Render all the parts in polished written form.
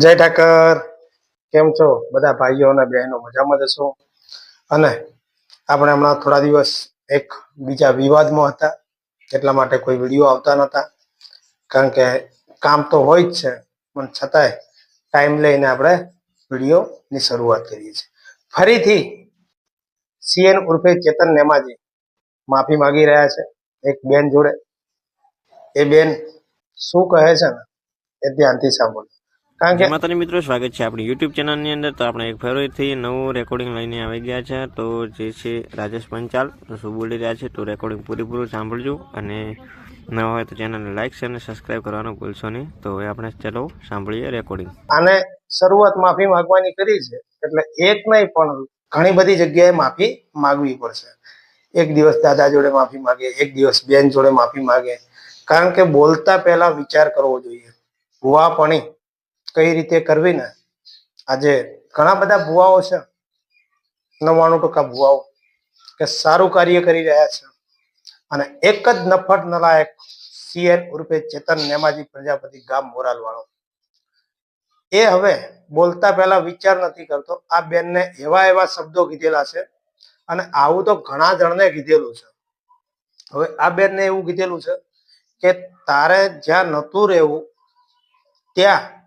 જય ઠાકર, કેમ છો બધા ભાઈઓ અને બહેનો? મજામાં જશો? અને આપણે હમણાં થોડા દિવસ એક બીજા વિવાદમાં હતા, એટલા માટે કોઈ વિડીયો આવતા નહોતા, કારણ કે કામ તો હોય જ છે, પણ છતાંય ટાઈમ લઈને આપણે વિડીયોની શરૂઆત કરીએ છીએ. ફરીથી સીએન ઉર્ફે ચેતન નેમાજી માફી માંગી રહ્યા છે એક બેન જોડે. એ બેન શું કહે છે ને એ ધ્યાનથી સાંભળો. જય માતાજી મિત્રો, સ્વાગત છે આપણી યુટ્યુબ ચેનલની અંદર. તો આપણે એક ફરીથી નવું રેકોર્ડિંગ લઈને આવી ગયા છે. તો જે છે રાજેશ પંચાલ શું બોલી રહ્યા છે, તો રેકોર્ડિંગ પૂરેપૂરું સાંભળજો. અને ન હોય તો ચેનલને લાઈક શેર અને સબસ્ક્રાઈબ કરવાનું ભૂલશો નહીં. તો હવે આપણે ચલો સાંભળીએ રેકોર્ડિંગ. આને શરૂઆત માફી માંગવાની કરી છે, એટલે એક નહીં પણ ઘણી બધી જગ્યાએ માફી માંગવી પડશે. એક દિવસ દાદા જોડે માફી માંગે, એક દિવસ બેન જોડે માફી માંગે, કારણ કે બોલતા પહેલા વિચાર કરવો જોઈએ. ભુવાપણી કઈ રીતે કરવી ને, આજે ઘણા બધા ભુવાઓ છે, 99% ભુવાઓ કે સારું કાર્ય કરી રહ્યા છે, અને એક જ નફટ નલાયક સીએન ઉર્ફે ચેતન નેમાજી પ્રજાપતિ ગામ મોરાલ વાળો, એ હવે બોલતા પહેલા વિચાર નથી કરતો. આ બેનને એવા શબ્દો કીધેલા છે, અને આવું તો ઘણા જણને કીધેલું છે. હવે આ બેનને એવું કીધેલું છે કે તારે જ્યાં નતું રહેવું ત્યાં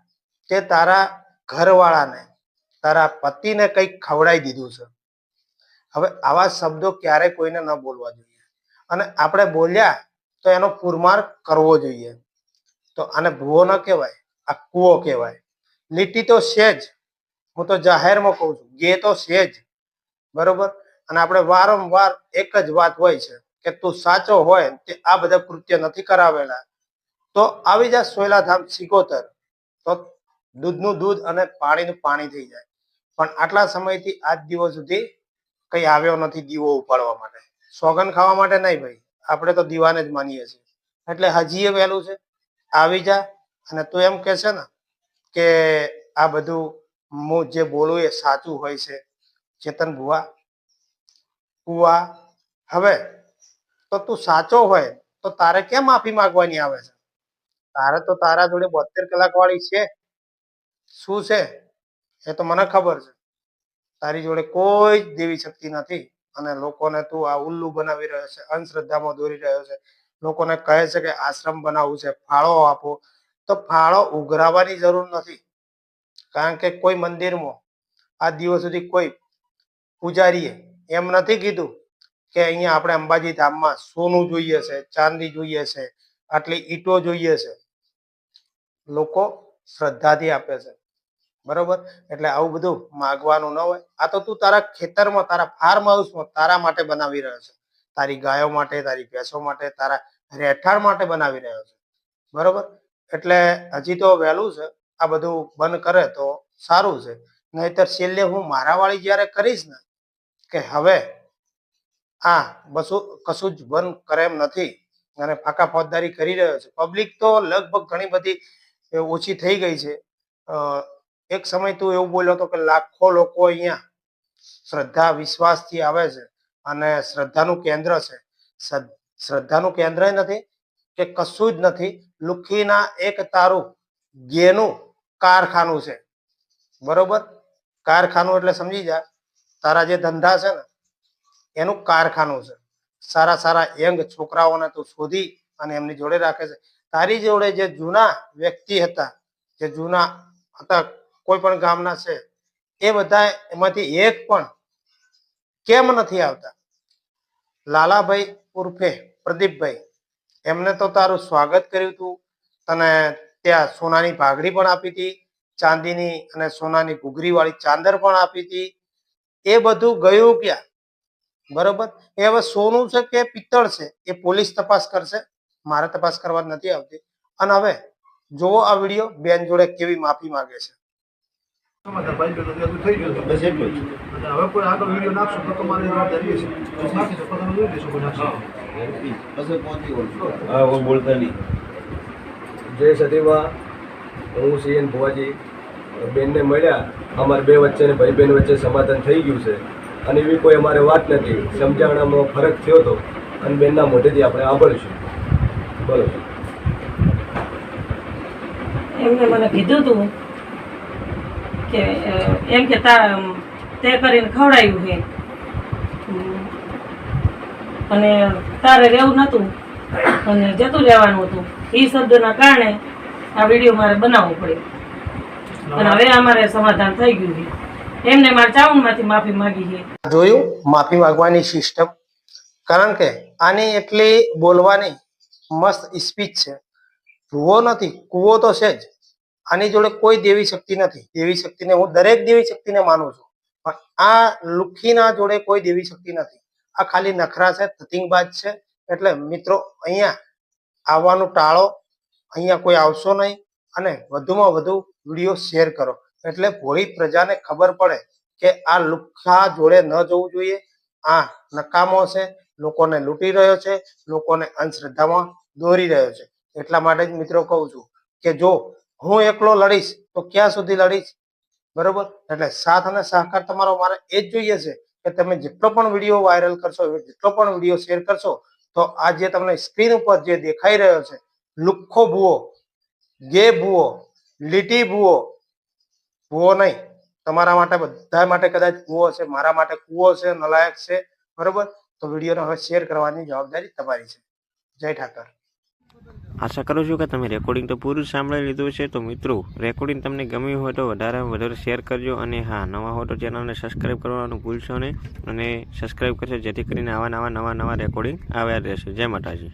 તે તારા ઘરવાળાને, તારા પતિને કંઈક ખવડાવી દીધું છે. હવે આવા શબ્દો ક્યારે કોઈને ન બોલવા જોઈએ, અને આપણે બોલ્યા તો એનો પુરમાર કરવો જોઈએ. તો આને ભૂવો ન કહેવાય, આ કૂવો કહેવાય. લીટી તો છે જ, હું તો જાહેરમાં કહું છું, ગે તો છે જ, બરોબર. અને આપણે વારંવાર એક જ વાત હોય છે કે તું સાચો હોય તે આ બધા કૃત્ય નથી કરાવેલા તો આવી જા સોયલાધામ સિકોતર, તો દૂધનું દૂધ અને પાણીનું પાણી થઈ જાય. પણ આટલા સમયથી આજ દિવસ સુધી કઈ આવ્યો નથી દીવો ઉપાડવા માટે, સોગન ખાવા માટે નહીં ભાઈ, આપણે તો દીવાને જ માનીએ છીએ. એટલે હજી એ વહેલું છે, આવી જા. અને તું એમ કે છે ને કે આ બધું હું જે બોલું એ સાચું હોય છે, ચેતન ભુવા, હવે તો તું સાચો હોય તો તારે કેમ માફી માંગવાની આવે છે? તારે તો તારા જોડે 72 કલાક વાળી છે, શું છે એ તો મને ખબર છે. તારી જોડે કોઈ દેવી શક્તિ નથી, અને લોકોને તું આ ઉલ્લુ બનાવી રહ્યો છે, અંધશ્રદ્ધામાં દોરી રહ્યો છે. લોકોને કહે છે કે આશ્રમ બનાવવું છે, ફાળો આપો. તો ફાળો ઉઘરાવવાની જરૂર નથી, કારણ કે કોઈ મંદિરમાં આ દિવસ સુધી કોઈ પૂજારીએ એમ નથી કીધું કે અહીંયા આપણે અંબાજી ધામમાં સોનું જોઈએ છે, ચાંદી જોઈએ છે, આટલી ઈંટો જોઈએ છે. લોકો શ્રદ્ધાથી આપે છે, બરોબર. એટલે આવું બધું માગવાનું ન હોય. આ તો તું તારા ખેતરમાં, તારા ફાર્મ હાઉસમાં તારા માટે બનાવી રહ્યો છે, તારી ગાયો માટે, તારી ભેંસો માટે, તારા રહેઠાણ માટે બનાવી રહ્યો છે, બરોબર. એટલે હજી તો વહેલું છે, આ બધું બંધ કરે તો સારું છે. નહીતર છેલ્લે હું મારા વાળી જયારે કરીશ ને કે હવે આ કશું જ બંધ કરે એમ નથી, અને ફાકા ફોજદારી કરી રહ્યો છે. પબ્લિક તો લગભગ ઘણી બધી ઓછી થઈ ગઈ છે. એક સમય તું એવું બોલ્યો હતો કે લાખો લોકો અહીંયા શ્રદ્ધા વિશ્વાસથી આવે છે, અને શ્રદ્ધાનું કેન્દ્ર છે. શ્રદ્ધાનું કેન્દ્ર નથી કે કશું જ નથી, લુખીના એક તારું ગેનું કારખાનું છે, બરોબર. કારખાનું એટલે સમજી જા, તારા જે ધંધા છે ને એનું કારખાનું છે. સારા યંગ છોકરાઓને તું શોધી અને એમની જોડે રાખે છે. તારી જોડે જે જૂના વ્યક્તિ હતા, જે જૂના હતા કોઈ પણ ગામના છે, એ બધા એમાંથી એક પણ કેમ નથી આવતા? લાલાભાઈ ઉર્ફે પ્રદીપભાઈ, એમને તો તારું સ્વાગત કર્યું હતું, તને ત્યાં સોનાની ભાગડી પણ આપી હતી, ચાંદીની અને સોનાની ઘૂઘરી વાળી ચાદર પણ આપી હતી. એ બધું ગયું ક્યાં? બરોબર. એ હવે સોનું છે કે પિત્તળ છે એ પોલીસ તપાસ કરશે, મારે તપાસ કરવા નથી આવતી. અને હવે જોવો આ વિડીયો, બેન જોડે કેવી માફી માંગે છે. હવે કોઈ આગળ વિડીયો નાખશો તો તમારી જવાબદારી છે. નાખીશો તો તમે જોઈ લેશો કોઈ નાખશો. બોલતા નહીં. જય સતીવા, હું સીએન ભુવાજી. બેનને મળ્યા, અમારે બે વચ્ચે ને ભાઈ બહેન વચ્ચે સમાધાન થઈ ગયું છે, અને એવી કોઈ અમારે વાત નથી. સમજાવવામાં ફરક થયો હતો, અને બેનના મોઢેથી આપણે આભારીશું. બોલો. એમને મને કીધું હતું કે એમ કે તે કરીને ખવડાવ્યું છે અને તારે રહેવું નહોતું અને જતું રહેવાનું હતું. એ શબ્દના કારણે આ વિડીયો મારે બનાવવો પડ્યો અને હવે અમારે સમાધાન થઈ ગયું છે. એમને મારે ચાવણમાંથી માફી માંગી છે. જોયું માફી માંગવાની સિસ્ટમ, કારણ કે આની એટલી બોલવાની મસ્ત સ્પીચ છે. ભૂવો નથી, કૂવો તો છે જ. આની જોડે કોઈ દેવી શક્તિ નથી. દેવી શક્તિને હું દરેક દેવી શક્તિને માનું છું, પણ આ લુખ્ખીના જોડે કોઈ દેવી શક્તિ નથી. આ ખાલી નખરા છે, ધતિંગબાજ છે. એટલે મિત્રો અહીંયા આવવાનું ટાળો, અહીંયા કોઈ આવશો નહીં અને વધુમાં વધુ વિડીયો શેર કરો, એટલે ભોળી પ્રજાને ખબર પડે કે આ લુખ્ખા જોડે ન જવું જોઈએ. આ નકામો છે, લોકોને લૂંટી રહ્યો છે, લોકોને અંધશ્રદ્ધામાં દોરી રહ્યો છે. એટલા માટે જ મિત્રો કહું છું કે જો હું એકલો લડીશ તો ક્યાં સુધી લડીશ, બરોબર? એટલે સાથ અને સહકાર તમારો મારે એ જ જોઈએ છે કે તમે જેટલો પણ વિડીયો વાયરલ કરશો, જેટલો પણ વિડીયો શેર કરશો, તો આ જે તમને સ્ક્રીન ઉપર જે દેખાઈ રહ્યો છે લુખ્ખો ભૂવો, ગે ભૂવો, લીટી ભૂવો, ભૂવો નહીં, તમારા માટે બધા માટે કદાચ ભૂવો છે, મારા માટે કૂવો છે, નલાયક છે, બરોબર? તો વિડીયોને હવે શેર કરવાની જવાબદારી તમારી છે. જય ઠાકર. આશા કરું છું કે તમે રેકોર્ડિંગ તો પૂરું સાંભળી લીધું છે. તો મિત્રો રેકોર્ડિંગ તમને ગમ્યું હોય તો વધારે શેર કરજો અને હા, નવા હો તો ચેનલને સબસ્ક્રાઈબ કરવાનું ભૂલશો નહીં અને સબસ્ક્રાઈબ કરશો જેથી કરીને નવા રેકોર્ડિંગ આવ્યા રહેશે. જય માતાજી.